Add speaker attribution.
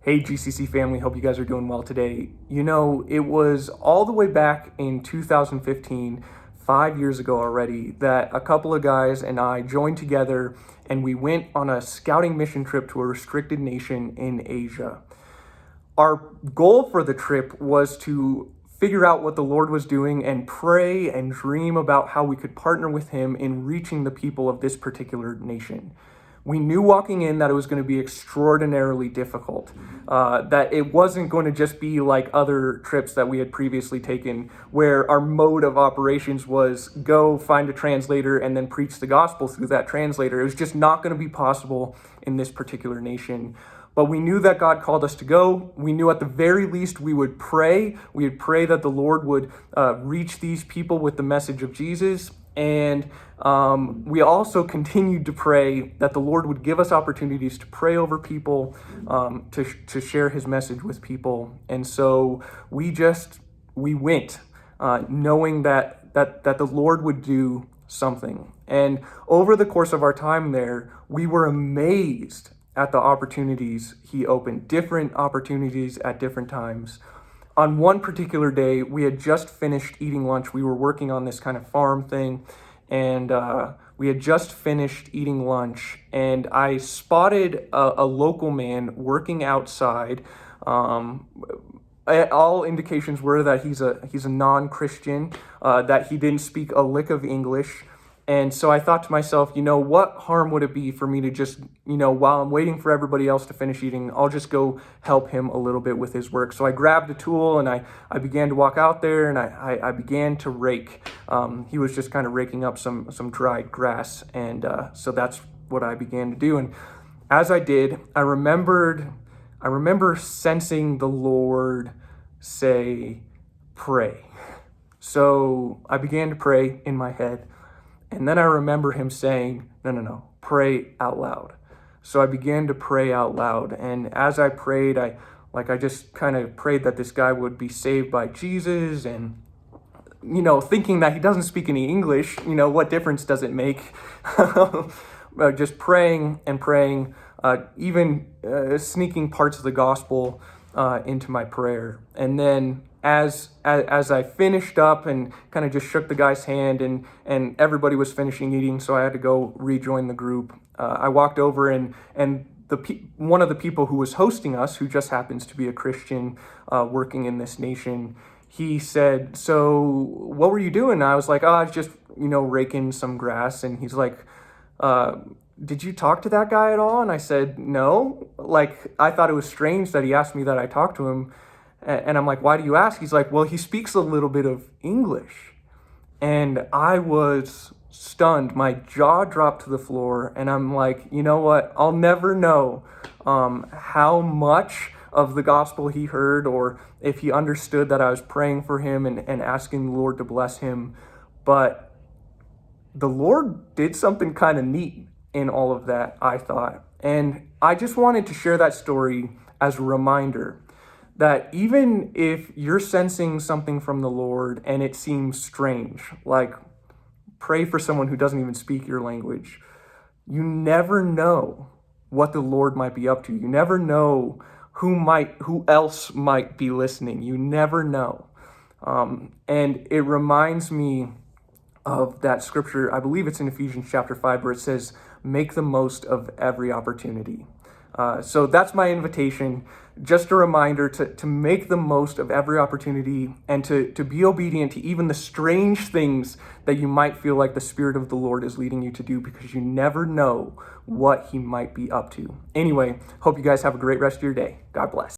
Speaker 1: Hey GCC family, hope you guys are doing well today. You know, it was all the way back in 2015, 5 years ago already, that a couple of guys and I joined together and we went on a scouting mission trip to a restricted nation in Asia. Our goal for the trip was to figure out what the Lord was doing and pray and dream about how we could partner with Him in reaching the people of this particular nation. We knew walking in that it was going to be extraordinarily difficult, that it wasn't going to just be like other trips that we had previously taken, where our mode of operations was go find a translator and then preach the gospel through that translator. It was just not going to be possible in this particular nation. But we knew that God called us to go. We knew at the very least we would pray. We would pray that the Lord would reach these people with the message of Jesus. And we also continued to pray that the Lord would give us opportunities to pray over people, to share His message with people. And so we went, knowing that the Lord would do something. And over the course of our time there, we were amazed at the opportunities He opened, different opportunities at different times. On one particular day, we had just finished eating lunch. We were working on this kind of farm thing, and we had just finished eating lunch, and I spotted a local man working outside. All indications were that he's a non-Christian, that he didn't speak a lick of English. And so I thought to myself, what harm would it be for me to just, while I'm waiting for everybody else to finish eating, I'll just go help him a little bit with his work. So I grabbed a tool and I began to walk out there and I began to rake. He was just kind of raking up some dried grass. And so that's what I began to do. And as I did, I remember sensing the Lord say, pray. So I began to pray in my head. And then I remember Him saying, no, pray out loud. So I began to pray out loud. And as I prayed, I just kind of prayed that this guy would be saved by Jesus. And, thinking that he doesn't speak any English, what difference does it make? Just praying and praying, even sneaking parts of the gospel into my prayer. And then as I finished up and kind of just shook the guy's hand and everybody was finishing eating, so I had to go rejoin the group. I walked over and one of the people who was hosting us, who just happens to be a Christian working in this nation, he said, "So what were you doing?" And I was like, I was just raking some grass. And he's like, "Did you talk to that guy at all?" And I said, "No." I thought it was strange that he asked me that I talked to him. And I'm like, "Why do you ask?" He's like, "Well, he speaks a little bit of English." And I was stunned. My jaw dropped to the floor. And I'm like, you know what? I'll never know how much of the gospel he heard, or if he understood that I was praying for him and asking the Lord to bless him. But the Lord did something kind of neat in all of that, I thought. And I just wanted to share that story as a reminder that even if you're sensing something from the Lord and it seems strange, like pray for someone who doesn't even speak your language, you never know what the Lord might be up to. You never know who else might be listening. You never know. And it reminds me of that scripture, I believe it's in Ephesians chapter 5, where it says, make the most of every opportunity. So that's my invitation, just a reminder to make the most of every opportunity and to be obedient to even the strange things that you might feel like the Spirit of the Lord is leading you to do, because you never know what He might be up to. Anyway, hope you guys have a great rest of your day. God bless.